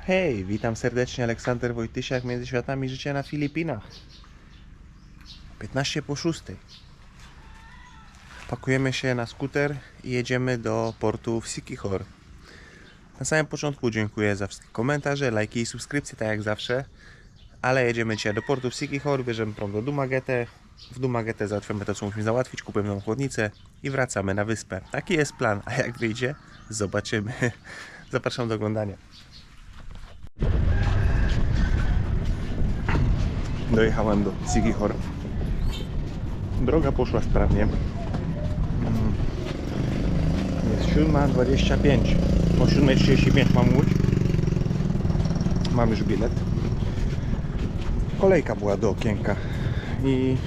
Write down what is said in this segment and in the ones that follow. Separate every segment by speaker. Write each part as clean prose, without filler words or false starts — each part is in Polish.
Speaker 1: Hej, witam serdecznie, Aleksander Wojtysiak, Między Światami Życia na Filipinach. 6:15. Pakujemy się na skuter i jedziemy do portu w Siquijor. Na samym początku dziękuję za wszystkie komentarze, lajki i subskrypcje, tak jak zawsze. Ale jedziemy dzisiaj do portu w Siquijor, bierzemy prom do Dumaguete. W Dumaguete załatwimy to, co musimy załatwić, kupujemy nową chłodnicę i wracamy na wyspę. Taki jest plan, a jak wyjdzie, zobaczymy. Zapraszam do oglądania. Dojechałem do Siquijor. Droga poszła sprawnie. Jest 7:25. O 7:35 mam łódź. Mam już bilet. Kolejka była do okienka. I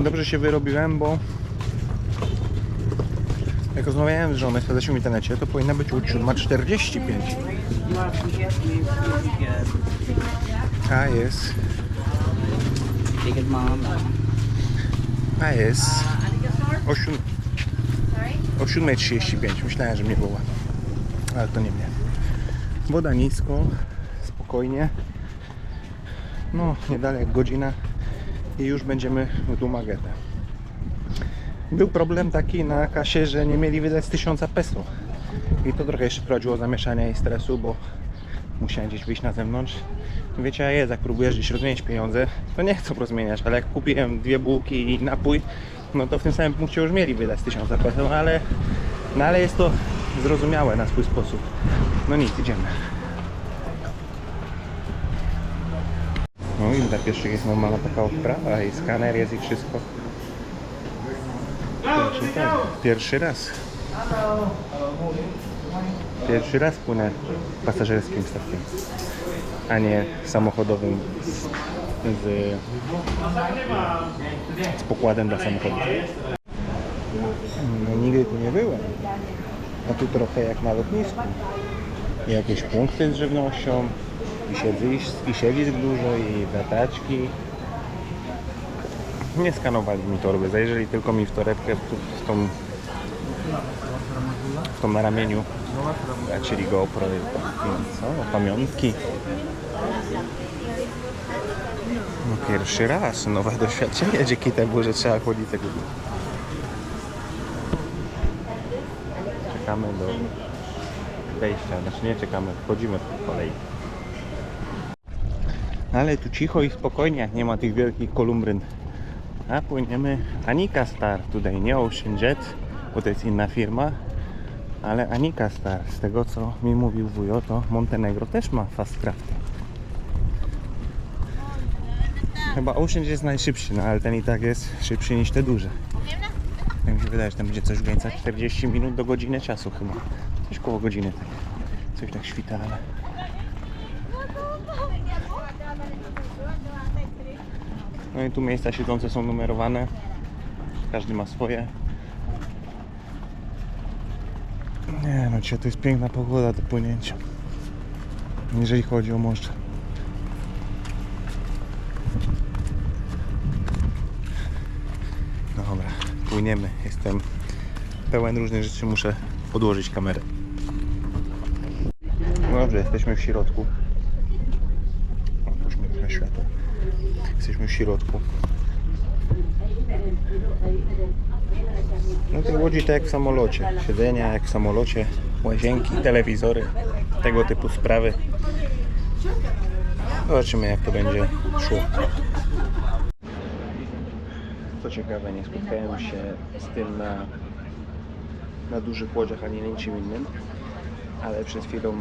Speaker 1: dobrze się wyrobiłem, bo jak rozmawiałem z żoną, sprawdzaliśmy w internecie, to powinna być łódź 7:45. A jest. A jest o 7:35. Myślałem, że mnie woła, ale to nie mnie. Woda nisko, spokojnie. No, niedaleko jak godzina i już będziemy w Dumaguete. Był problem taki na kasie, że nie mieli wydać z 1000 peso. I to trochę jeszcze wprowadziło zamieszania i stresu, bo musiałem gdzieś wyjść na zewnątrz. Wiecie, jak jest, jak próbujesz gdzieś rozmienić pieniądze, to nie chcę rozmieniać, ale jak kupiłem 2 bułki i napój, no to w tym samym punkcie już mieli wydać 1000 peso, ale jest to zrozumiałe na swój sposób. No nic, idziemy. No i dla pieszych jest normalna taka odprawa i skaner jest i wszystko. Pierwszy raz. Pierwszy raz płynę pasażerskim statkiem, a nie samochodowym z pokładem dla samochodu. No nigdy tu nie byłem. A tu trochę jak na lotnisku. Jakieś punkty z żywnością, i siedzisk dużo, i wrataczki. Nie skanowali mi torby, zajrzeli tylko mi w torebkę, w tą na ramieniu, czyli GoPro, co? Pamiątki. No pierwszy raz, nowe doświadczenie dzięki temu, że trzeba chodzić tego. Czekamy do wejścia, znaczy nie czekamy, wchodzimy po kolei. Ale tu cicho i spokojnie, jak nie ma tych wielkich kolumbryn. A płyniemy Anika Star tutaj, nie Ocean Jet, bo to jest inna firma, ale Anika Star. Z tego co mi mówił wujo, to Montenegro też ma fast crafty. Chyba Ocean Jet jest najszybszy, no ale ten i tak jest szybszy niż te duże. Jak mi się wydaje, że tam będzie coś w granicach 40 minut do godziny czasu chyba. Coś koło godziny. Coś tak świta, ale... No i tu miejsca siedzące są numerowane. Każdy ma swoje. Nie no, dzisiaj to jest piękna pogoda do płynięcia, jeżeli chodzi o morze. No dobra, płyniemy. Jestem pełen różnych rzeczy, muszę podłożyć kamerę. No dobrze, jesteśmy w środku. Otwórzmy trochę światło. Jesteśmy w środku. No tej łodzi tak jak w samolocie. Siedzenia jak w samolocie, łazienki, telewizory, tego typu sprawy. Zobaczymy jak to będzie szło. Co ciekawe, nie spotkałem się z tym na dużych łodziach ani niczym innym, ale przed chwilą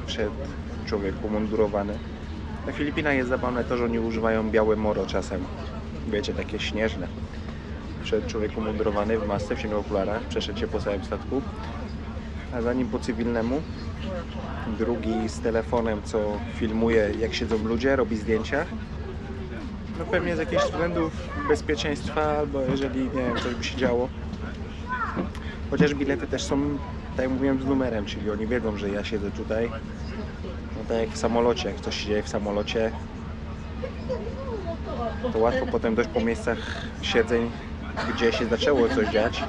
Speaker 1: wszedł człowiek umundurowany. Na Filipinach jest zabawne to, że oni używają białe moro czasem. Wiecie, takie śnieżne. Wszedł człowiek umundurowany w masce, w ciemnych okularach, przeszedł się po całym statku, a za nim po cywilnemu drugi z telefonem, co filmuje jak siedzą ludzie, robi zdjęcia. No pewnie z jakichś względów bezpieczeństwa, albo jeżeli, nie wiem, coś by się działo. Chociaż bilety też są, tak jak mówiłem, z numerem, czyli oni wiedzą, że ja siedzę tutaj. No tak jak w samolocie, jak coś się dzieje w samolocie, to łatwo potem dojść po miejscach siedzeń, gdzie się zaczęło coś dziać.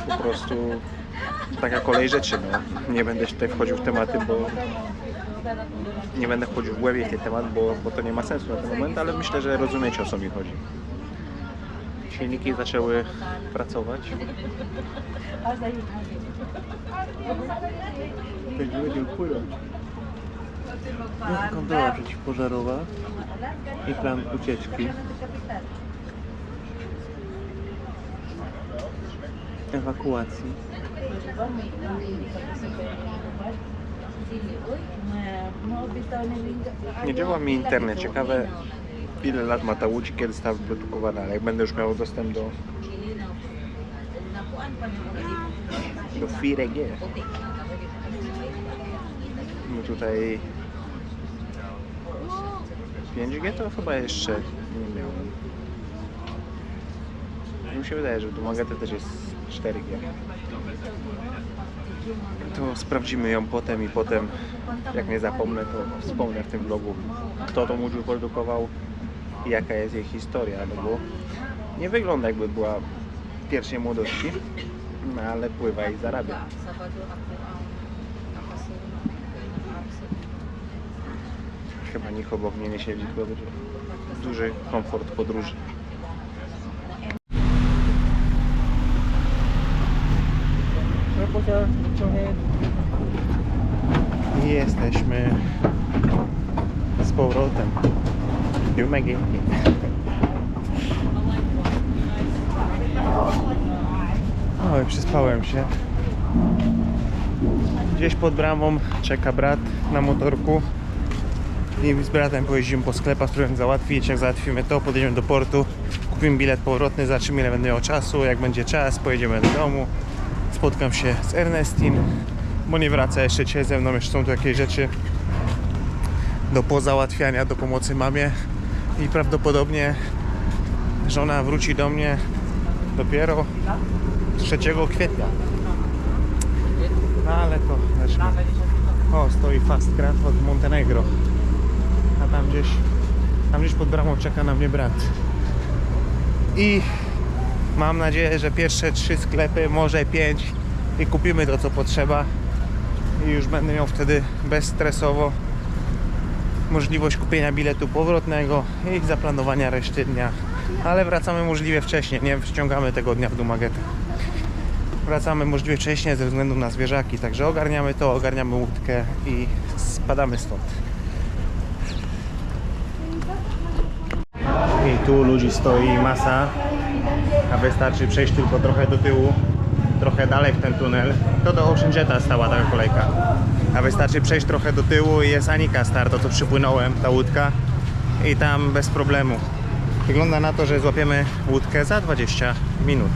Speaker 1: Po prostu taka kolej rzeczy, no. Nie będę tutaj wchodził w tematy, bo nie będę wchodził w głębiej w ten temat, bo to nie ma sensu na ten moment, ale myślę, że rozumiecie, o co mi chodzi. Silniki zaczęły pracować. Jest kondola przeciwpożarowa i plan ucieczki. Ewakuacji. Nie działa mi internet. Ciekawe, ile lat ma ta łódź, kiedy została wyprodukowana, ale jak będę już miał dostęp do 4G. No tutaj 5G to chyba jeszcze nie miałem. Mi się wydaje, że w Dumaguete też jest 4G. To sprawdzimy ją potem i potem, jak nie zapomnę, to wspomnę w tym vlogu, kto tą łódź wyprodukował i jaka jest jej historia, no bo nie wygląda, jakby była w pierwszej młodości, no ale pływa i zarabia. Chyba nikt obok mnie nie siedzi, tylko duży komfort podróży. I jesteśmy z powrotem. Dumaguete. Oj, przespałem się. Gdzieś pod bramą czeka brat na motorku. I z bratem pojeździmy po sklepach, spróbujemy załatwić. Jak załatwimy to, podjedziemy do portu, kupimy bilet powrotny, zobaczymy, ile będę miał czasu. Jak będzie czas, pojedziemy do domu. Spotkam się z Ernestin, bo nie wraca jeszcze dzisiaj ze mną. Jeszcze są tu jakieś rzeczy do pozałatwiania, do pomocy mamie. I prawdopodobnie żona wróci do mnie dopiero 3 kwietnia. No ale to zacznę. O, stoi Fast Craft od Montenegro. A tam gdzieś pod bramą czeka na mnie brat. I mam nadzieję, że pierwsze 3 sklepy, może 5 i kupimy to, co potrzeba. I już będę miał wtedy bezstresowo możliwość kupienia biletu powrotnego i zaplanowania reszty dnia. Ale wracamy możliwie wcześniej, nie ściągamy tego dnia w Dumaguete. Wracamy możliwie wcześniej ze względu na zwierzaki, także ogarniamy to, ogarniamy łódkę i spadamy stąd. I tu ludzi stoi masa, a wystarczy przejść tylko trochę do tyłu, trochę dalej w ten tunel. To do Ocean Jetta stała taka kolejka. A wystarczy przejść trochę do tyłu i jest Anika Star, to co przypłynąłem, ta łódka. I tam bez problemu. Wygląda na to, że złapiemy łódkę za 20 minut.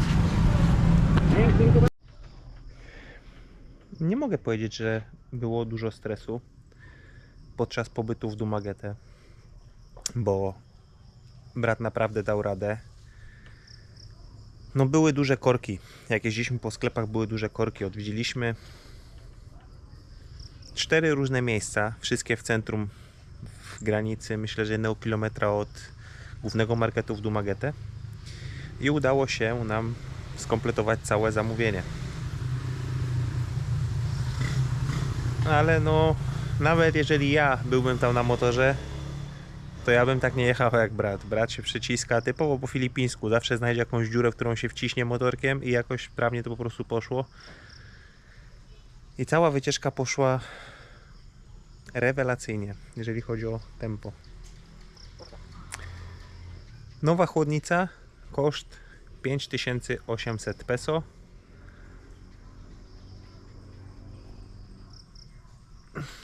Speaker 1: Nie mogę powiedzieć, że było dużo stresu podczas pobytu w Dumaguete, bo brat naprawdę dał radę. No były duże korki. Jak jeździliśmy po sklepach, były duże korki. Odwiedziliśmy 4 różne miejsca, wszystkie w centrum, w granicy, myślę, że 1 kilometra od głównego marketu w Dumaguete. I udało się nam skompletować całe zamówienie. Ale no, nawet jeżeli ja byłbym tam na motorze, to ja bym tak nie jechał jak brat. Brat się przyciska typowo po filipińsku. Zawsze znajdzie jakąś dziurę, w którą się wciśnie motorkiem i jakoś sprawnie to po prostu poszło. I cała wycieczka poszła rewelacyjnie, jeżeli chodzi o tempo. Nowa chłodnica, koszt 5800 peso.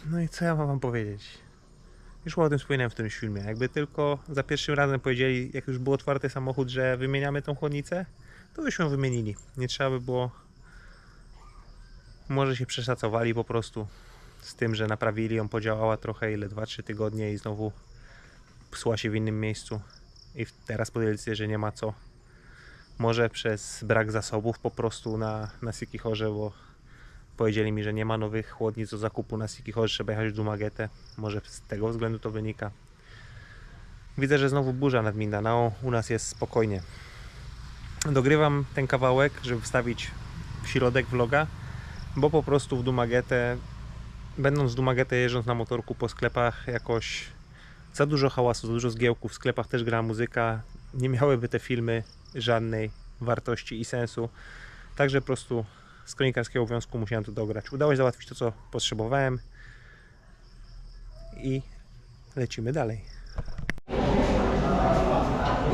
Speaker 1: No i co ja mam wam powiedzieć? Już o tym wspominałem w tym filmie. Jakby tylko za pierwszym razem powiedzieli, jak już był otwarty samochód, że wymieniamy tą chłodnicę, to już ją wymienili. Nie trzeba by było... Może się przeszacowali po prostu z tym, że naprawili ją, podziałała trochę, 2-3 tygodnie i znowu psuła się w innym miejscu. I teraz podjęli decyzję, że nie ma co. Może przez brak zasobów po prostu na Siquijorze, bo powiedzieli mi, że nie ma nowych chłodnic do zakupu na Siquijorze, trzeba jechać do Dumaguete. Może z tego względu to wynika. Widzę, że znowu burza nad Mindanao, u nas jest spokojnie. Dogrywam ten kawałek, żeby wstawić w środek vloga,
Speaker 2: bo po prostu w Dumaguete, będąc w Dumaguete, jeżdżąc na motorku po sklepach, jakoś za dużo hałasu, za dużo zgiełków, w sklepach też grała muzyka, nie miałyby te filmy żadnej wartości i sensu, także po prostu z kronikarskiego obowiązku musiałem to dograć. Udało się załatwić to, co potrzebowałem i lecimy dalej.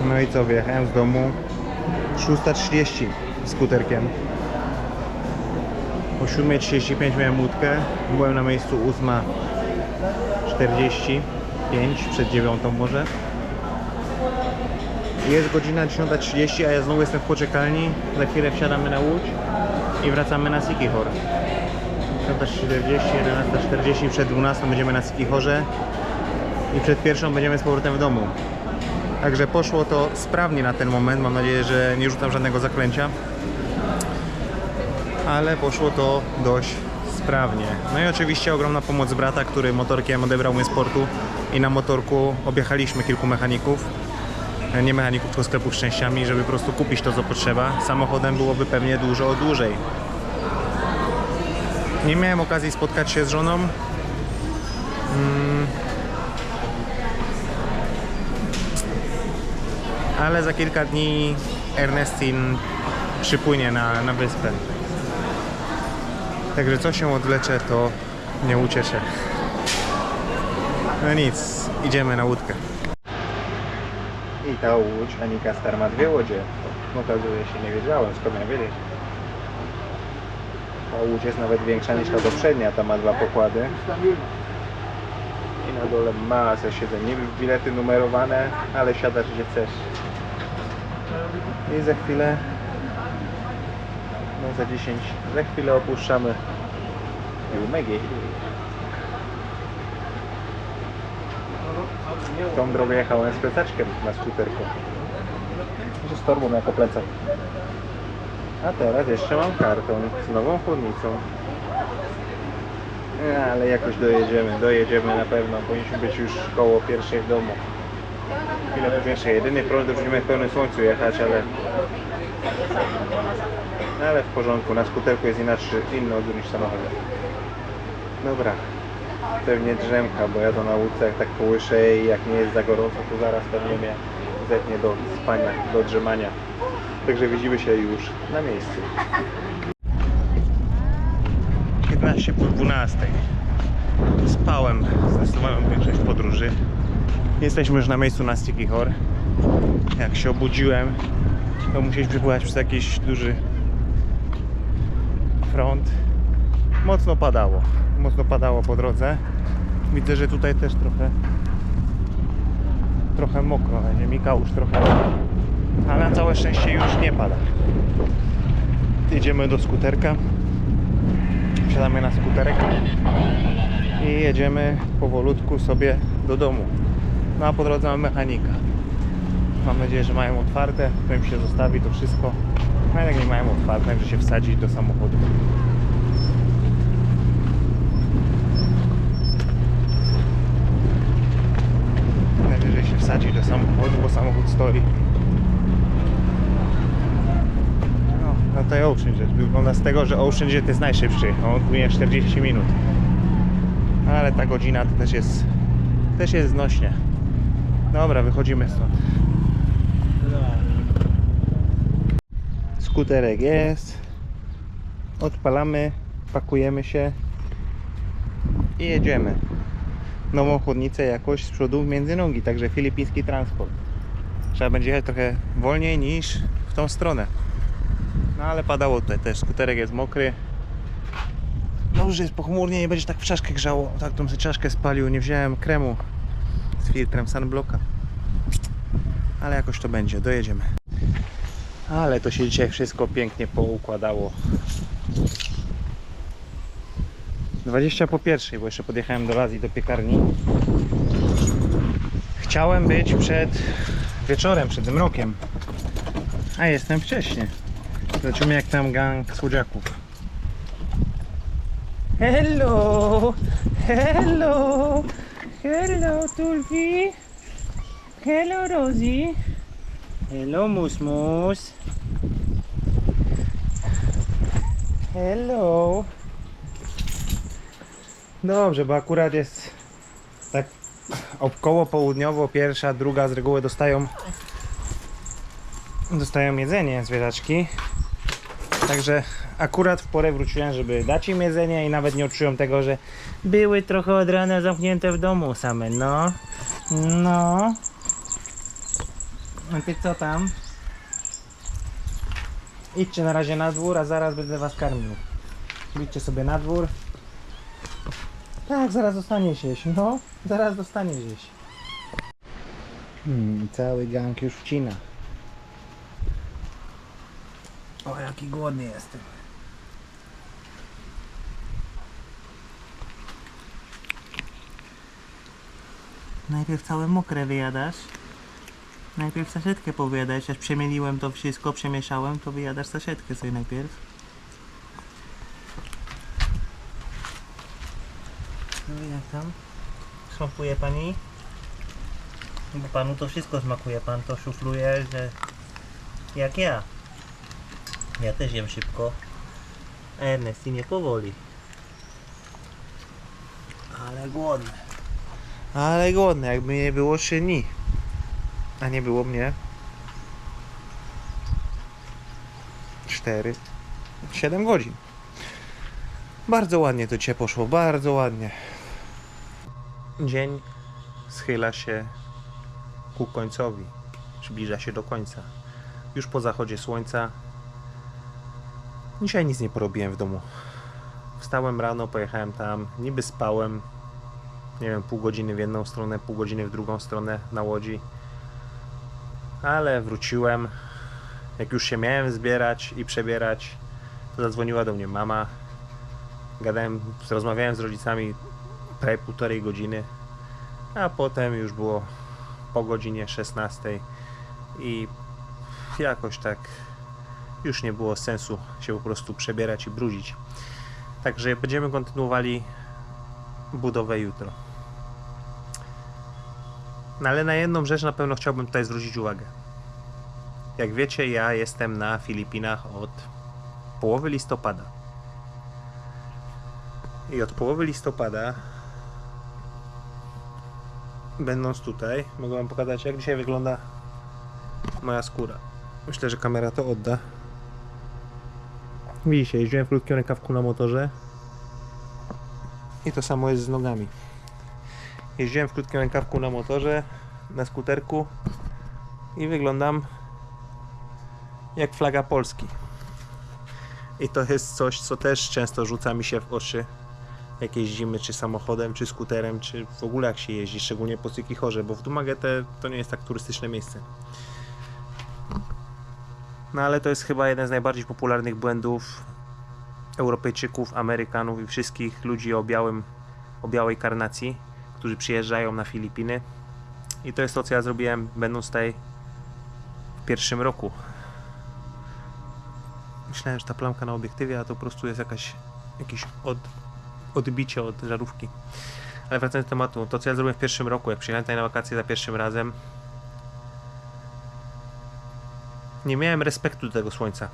Speaker 2: No i co, wyjechałem z domu 6:30 skuterkiem. O 7:35 miałem łódkę, byłem na miejscu 8:45, przed 9 może. Jest godzina 10:30, a ja znowu jestem w poczekalni. Za chwilę wsiadamy na łódź i wracamy na Siquijor. 10:40, 11:40, przed 12 będziemy na Siquijorze i przed pierwszą będziemy z powrotem w domu. Także poszło to sprawnie na ten moment, mam nadzieję, że nie rzucam żadnego zaklęcia, ale poszło to dość sprawnie. No i oczywiście ogromna pomoc brata, który motorkiem odebrał mnie sportu i na motorku objechaliśmy kilku mechaników, nie mechaników, tylko sklepów z częściami, żeby po prostu kupić to, co potrzeba. Samochodem byłoby pewnie dużo dłużej. Nie miałem okazji spotkać się z żoną. Ale za kilka dni Ernestin przypłynie na wyspę. Także co się odwlecze, to nie ucieszę. No nic, idziemy na łódkę. I ta łódź, Anika Star, ma dwie łodzie. Okazuje się, nie wiedziałem, skąd miałem wiedzieć. Ta łódź jest nawet większa niż ta poprzednia, ta ma 2 pokłady. I na dole masę siedzeń, nie bilety numerowane, ale siadasz gdzie chcesz. I za chwilę, no za 10, za chwilę opuszczamy Jumegi. Tą drogę jechałem z plecaczkiem na skuterku, z torbą jako plecak. A teraz jeszcze mam karton z nową chłodnicą. Ale jakoś dojedziemy na pewno, powinniśmy być już koło pierwszej w domu. Chwilę po pierwszej, jedyny problem, że będziemy w pełnym słońcu jechać, ale w porządku, na skuterku jest inny odbiór niż w samochodzie. Dobra, pewnie drzemka, bo ja to na łódce jak tak kołyszę i jak nie jest za gorąco, to zaraz pewnie mnie zetnie do spania, do drzemania. Także widzimy się już na miejscu. 15 po 12. Spałem zdecydowaną większość podróży. Jesteśmy już na miejscu na Siquijor. Jak się obudziłem, to musieliśmy przepływać przez jakiś duży front. Mocno padało po drodze. Widzę, że tutaj też trochę mokro, ziemi kałuż trochę, ale na całe szczęście już nie pada. Jedziemy do skuterka, wsiadamy na skuterek i jedziemy powolutku sobie do domu. No a po drodze mamy mechanika. Mam nadzieję, że mają otwarte, to im się zostawi to wszystko. No jak nie mają otwarte, że się wsadzić do samochodu. Najwyżej się wsadzi do samochodu, bo samochód stoi. No to Ocean Jet. Wygląda z tego, że Ocean Jet jest najszybszy. On płynie 40 minut. Ale ta godzina to też jest znośnie. Dobra, wychodzimy stąd. Skuterek jest. Odpalamy, pakujemy się i jedziemy. Nową chłodnicę jakoś z przodu między nogi, także filipiński transport. Trzeba będzie jechać trochę wolniej niż w tą stronę. No ale padało tutaj też, skuterek jest mokry. No już jest pochmurnie, nie będzie tak w czaszkę grzało. Tak, tą sobie czaszkę spalił, nie wziąłem kremu z filtrem sunblocka. Ale jakoś to będzie, dojedziemy. Ale to się dzisiaj wszystko pięknie poukładało. 20 po pierwszej, bo jeszcze podjechałem do Lazji, do piekarni. Chciałem być przed wieczorem, przed zmrokiem, a jestem wcześnie. Zobaczymy jak tam gang słodziaków. Hello! Hello! Hello Tulfi! Hello Rosie! Hello Musmus! Hello! Dobrze, bo akurat jest tak około południowo, pierwsza, druga z reguły dostają jedzenie zwierzaczki. Także akurat w porę wróciłem, żeby dać im jedzenie i nawet nie odczują tego, że były trochę od rana zamknięte w domu same. No. A ty co tam? Idźcie na razie na dwór, a zaraz będę was karmił. Idźcie sobie na dwór. Tak, zaraz dostaniesz jeść. No, zaraz dostaniesz jeść. Cały gang już wcina. O, jaki głodny jestem. Najpierw całe mokre wyjadasz. Najpierw saszetkę powyjadać. Aż przemieliłem to wszystko, przemieszałem, to wyjadasz saszetkę sobie najpierw. No i jak tam? Smakuje pani? Bo panu to wszystko smakuje, pan to szufluje, że jak ja. Ja też jem szybko. A Ernesty nie powoli. Ale głodny. Ale głodny, jakby nie było 3 dni. A nie było mnie 4, 7 godzin. Bardzo ładnie to dzisiaj poszło, bardzo ładnie. Dzień schyla się ku końcowi, zbliża się do końca. Już po zachodzie słońca. Dzisiaj nic nie porobiłem w domu. Wstałem rano, pojechałem tam, niby spałem, nie wiem, pół godziny w jedną stronę, pół godziny w drugą stronę na łodzi. Ale wróciłem, jak już się miałem zbierać i przebierać, to zadzwoniła do mnie mama. Rozmawiałem z rodzicami prawie 1,5 godziny, a potem już było po godzinie 16 i jakoś tak już nie było sensu się po prostu przebierać i brudzić. Także będziemy kontynuowali budowę jutro. No ale na jedną rzecz na pewno chciałbym tutaj zwrócić uwagę. Jak wiecie, ja jestem na Filipinach od połowy listopada. I od połowy listopada, będąc tutaj, mogę wam pokazać, jak dzisiaj wygląda moja skóra. Myślę, że kamera to odda. Widzicie, jeździłem w krótkim rękawku na motorze. I to samo jest z nogami. Jeździłem w krótkim rękawku na motorze, na skuterku i wyglądam jak flaga Polski. I to jest coś, co też często rzuca mi się w oczy, jak jeździmy czy samochodem, czy skuterem, czy w ogóle jak się jeździ, szczególnie po Sykichorze, bo w Dumaguete to nie jest tak turystyczne miejsce. No ale to jest chyba jeden z najbardziej popularnych błędów Europejczyków, Amerykanów i wszystkich ludzi o białej karnacji, którzy przyjeżdżają na Filipiny. I to jest to, co ja zrobiłem, będąc tutaj w pierwszym roku. Myślałem, że ta plamka na obiektywie, a to po prostu jest jakieś odbicie od żarówki. Ale wracając do tematu, to co ja zrobiłem w pierwszym roku, jak przyjechałem tutaj na wakacje za pierwszym razem, nie miałem respektu do tego słońca.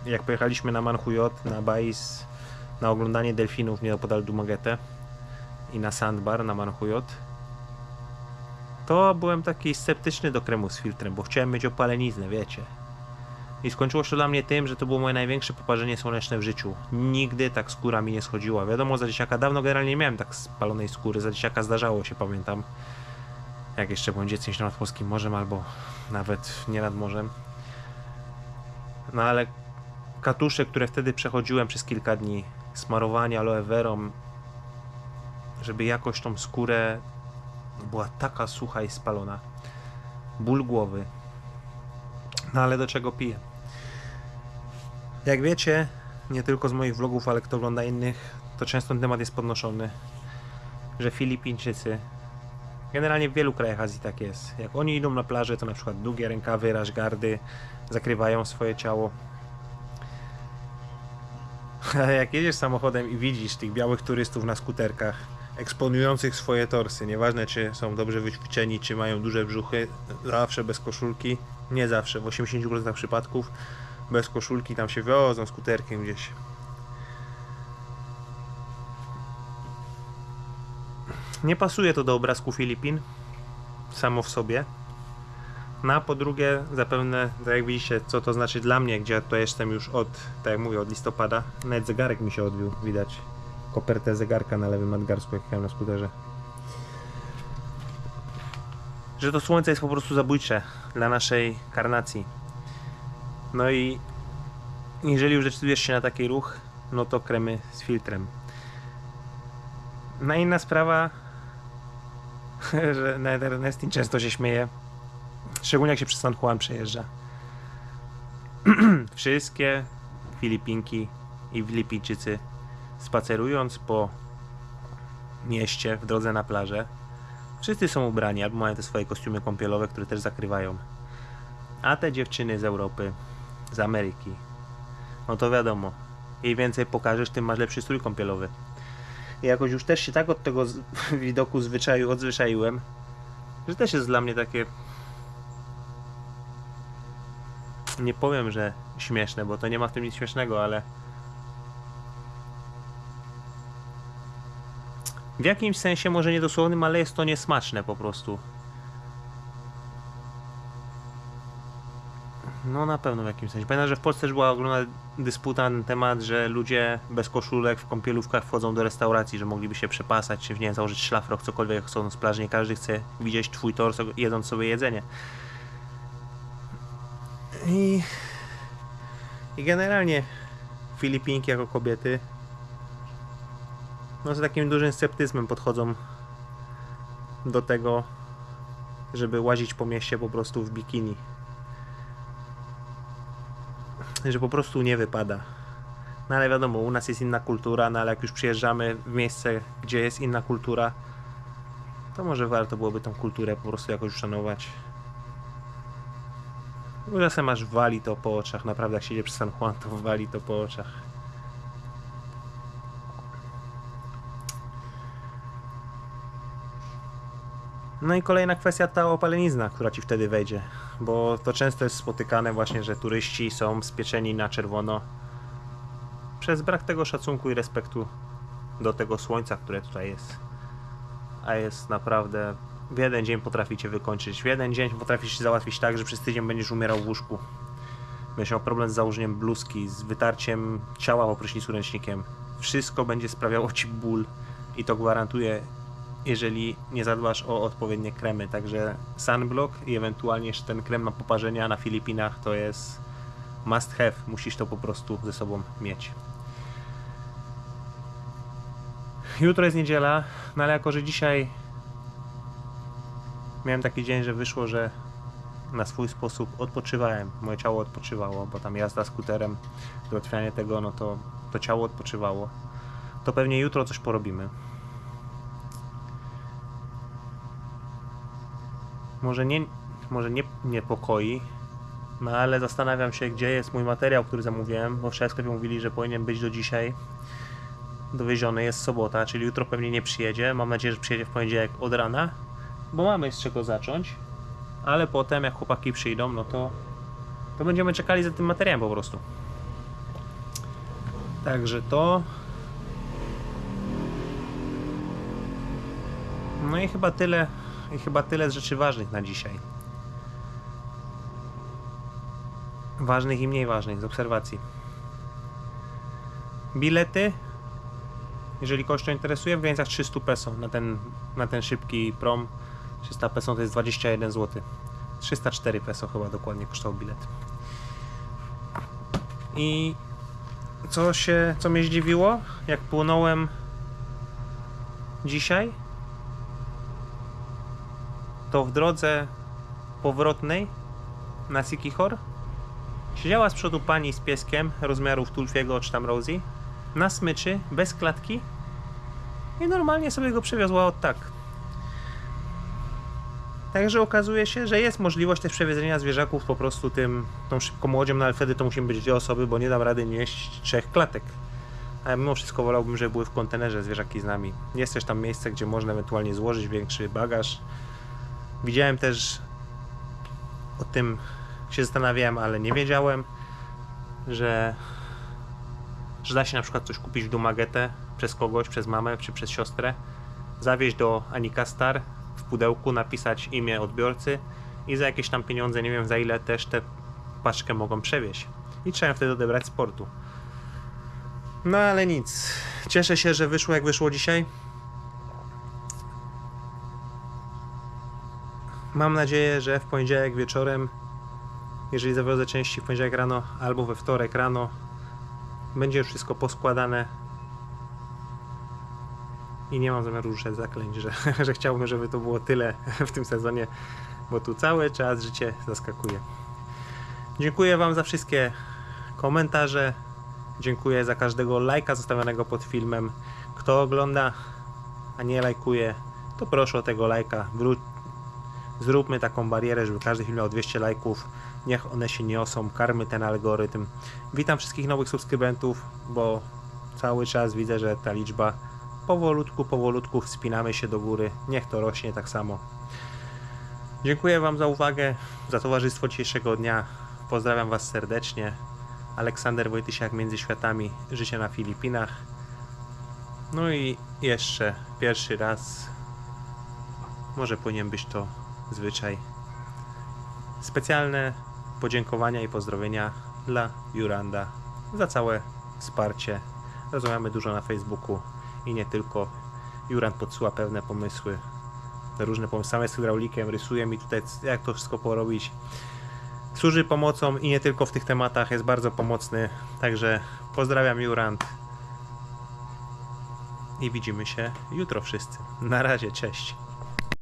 Speaker 2: Jak pojechaliśmy na Manhuyot, na Bais, na oglądanie delfinów nieopodal Dumaguete i na Sandbar na Manhuyot, to byłem taki sceptyczny do kremu z filtrem, bo chciałem mieć opaleniznę, wiecie. I skończyło się dla mnie tym, że to było moje największe poparzenie słoneczne w życiu. Nigdy tak skóra mi nie schodziła. Wiadomo, za dzieciaka dawno generalnie nie miałem tak spalonej skóry. Za dzieciaka zdarzało się, pamiętam. Jak jeszcze byłem dzieckiem nad Polskim Morzem, albo nawet nie nad morzem. No ale katusze, które wtedy przechodziłem przez kilka dni, smarowanie aloe verą, żeby jakoś tą skórę była taka sucha i spalona. Ból głowy. No ale do czego piję? Jak wiecie, nie tylko z moich vlogów, ale kto ogląda innych, to często ten temat jest podnoszony, że Filipińczycy, generalnie w wielu krajach Azji tak jest, jak oni idą na plażę, to na przykład długie rękawy, rashgardy, zakrywają swoje ciało. Ale jak jedziesz samochodem i widzisz tych białych turystów na skuterkach, eksponujących swoje torsy, nieważne czy są dobrze wyćwiczeni, czy mają duże brzuchy, zawsze bez koszulki, nie zawsze, w 80% przypadków bez koszulki, tam się wiozą skuterkiem gdzieś. Nie pasuje to do obrazku Filipin samo w sobie. No a po drugie, zapewne, tak jak widzicie, co to znaczy dla mnie, gdzie to jestem już od, tak jak mówię, od listopada. Nawet zegarek mi się odbił, widać kopertę zegarka na lewym nadgarsku, jak jechałem na skuterze. Że to słońce jest po prostu zabójcze dla naszej karnacji. No i jeżeli już decydujesz się na taki ruch, no to kremy z filtrem. No inna sprawa, że nawet Ernestin często się śmieje, szczególnie jak się przez San Juan przejeżdża. Wszystkie Filipinki i Filipijczycy, spacerując po mieście w drodze na plażę, wszyscy są ubrani albo mają te swoje kostiumy kąpielowe, które też zakrywają. A te dziewczyny z Europy, z Ameryki, no to wiadomo, im więcej pokażesz, tym masz lepszy strój kąpielowy. I jakoś już też się tak od tego widoku odzwyczaiłem, że też jest dla mnie takie, nie powiem, że śmieszne, bo to nie ma w tym nic śmiesznego, ale w jakimś sensie, może niedosłownym, ale jest to niesmaczne po prostu. No na pewno w jakimś sensie. Pamiętam, że w Polsce też była ogromna dysputa na temat, że ludzie bez koszulek w kąpielówkach wchodzą do restauracji, że mogliby się przepasać, czy nie wiem, założyć szlafrok, cokolwiek chcą z plaży. Nie każdy chce widzieć twój torso, jedząc sobie jedzenie. I generalnie Filipinki jako kobiety no z takim dużym sceptyzmem podchodzą do tego, żeby łazić po mieście po prostu w bikini. Że po prostu nie wypada. No ale wiadomo, u nas jest inna kultura, no ale jak już przyjeżdżamy w miejsce, gdzie jest inna kultura, to może warto byłoby tą kulturę po prostu jakoś uszanować. Bo czasem aż wali to po oczach, naprawdę jak się idzie przez San Juan, to wali to po oczach. No i kolejna kwestia, ta opalenizna, która ci wtedy wejdzie, bo to często jest spotykane właśnie, że turyści są spieczeni na czerwono przez brak tego szacunku i respektu do tego słońca, które tutaj jest. A jest naprawdę, w jeden dzień potraficie wykończyć, w jeden dzień potrafisz się załatwić tak, że przez tydzień będziesz umierał w łóżku. Będziesz miał problem z założeniem bluzki, z wytarciem ciała po prysznicu ręcznikiem. Wszystko będzie sprawiało ci ból i to gwarantuję, jeżeli nie zadbasz o odpowiednie kremy. Także sunblock i ewentualnie jeszcze ten krem na poparzenia na Filipinach to jest must have. Musisz to po prostu ze sobą mieć. Jutro jest niedziela, no ale jako że dzisiaj miałem taki dzień, że wyszło, że na swój sposób odpoczywałem. Moje ciało odpoczywało, bo tam jazda skuterem, załatwianie tego, no to ciało odpoczywało. To pewnie jutro coś porobimy. Może nie niepokoi, no ale zastanawiam się, gdzie jest mój materiał, który zamówiłem, bo w sklepie mówili, że powinien być do dzisiaj dowieziony. Jest sobota, czyli jutro pewnie nie przyjedzie. Mam nadzieję, że przyjedzie w poniedziałek od rana, bo mamy z czego zacząć, ale potem jak chłopaki przyjdą, no to będziemy czekali za tym materiałem po prostu. Także to. No i chyba tyle. I chyba tyle z rzeczy ważnych na dzisiaj. Ważnych i mniej ważnych z obserwacji. Bilety, jeżeli kogoś to interesuje, w granicach 300 peso na ten szybki prom. 300 peso to jest 21 zł. 304 peso chyba dokładnie kosztował bilet. I co mnie zdziwiło, jak płynąłem dzisiaj, to w drodze powrotnej na Siquijor siedziała z przodu pani z pieskiem rozmiarów Tulfiego czy tam Rosie na smyczy, bez klatki i normalnie sobie go przewiozła od tak. Także okazuje się, że jest możliwość też przewiedzenia zwierzaków po prostu tą szybką łodzią, no ale wtedy to musimy być 2 osoby, bo nie dam rady nieść 3 klatek. A mimo wszystko wolałbym, żeby były w kontenerze zwierzaki z nami. Jest też tam miejsce, gdzie można ewentualnie złożyć większy bagaż. Widziałem też, o tym się zastanawiałem, ale nie wiedziałem, że da się na przykład coś kupić w Dumaguete przez kogoś, przez mamę czy przez siostrę zawieźć do Anika Star, w pudełku napisać imię odbiorcy i za jakieś tam pieniądze, nie wiem za ile, też tę paczkę mogą przewieźć. I trzeba wtedy odebrać z portu. No ale nic. Cieszę się, że wyszło jak wyszło dzisiaj. Mam nadzieję, że w poniedziałek wieczorem, jeżeli zawiozę części w poniedziałek rano albo we wtorek rano, będzie już wszystko poskładane i nie mam zamiaru ruszać zaklęć, że chciałbym, żeby to było tyle w tym sezonie, bo tu cały czas życie zaskakuje. Dziękuję Wam za wszystkie komentarze, dziękuję za każdego lajka zostawionego pod filmem. Kto ogląda, a nie lajkuje, to proszę o tego lajka. Zróbmy taką barierę, żeby każdy film miał 200 lajków. Niech one się niosą, karmy ten algorytm. Witam wszystkich nowych subskrybentów, bo cały czas widzę, że ta liczba powolutku wspinamy się do góry. Niech to rośnie tak samo. Dziękuję Wam za uwagę, za towarzystwo dzisiejszego dnia. Pozdrawiam Was serdecznie. Aleksander Wojtysiak, Między Światami, życie na Filipinach. No i jeszcze pierwszy raz, może powinien być to zwyczaj, specjalne podziękowania i pozdrowienia dla Juranda za całe wsparcie. Rozmawiamy dużo na Facebooku i nie tylko. Jurand podsyła pewne pomysły, różne pomysły, same z hydraulikiem, rysuje mi tutaj jak to wszystko porobić. Służy pomocą i nie tylko w tych tematach, jest bardzo pomocny. Także pozdrawiam Jurand i widzimy się jutro wszyscy. Na razie, cześć.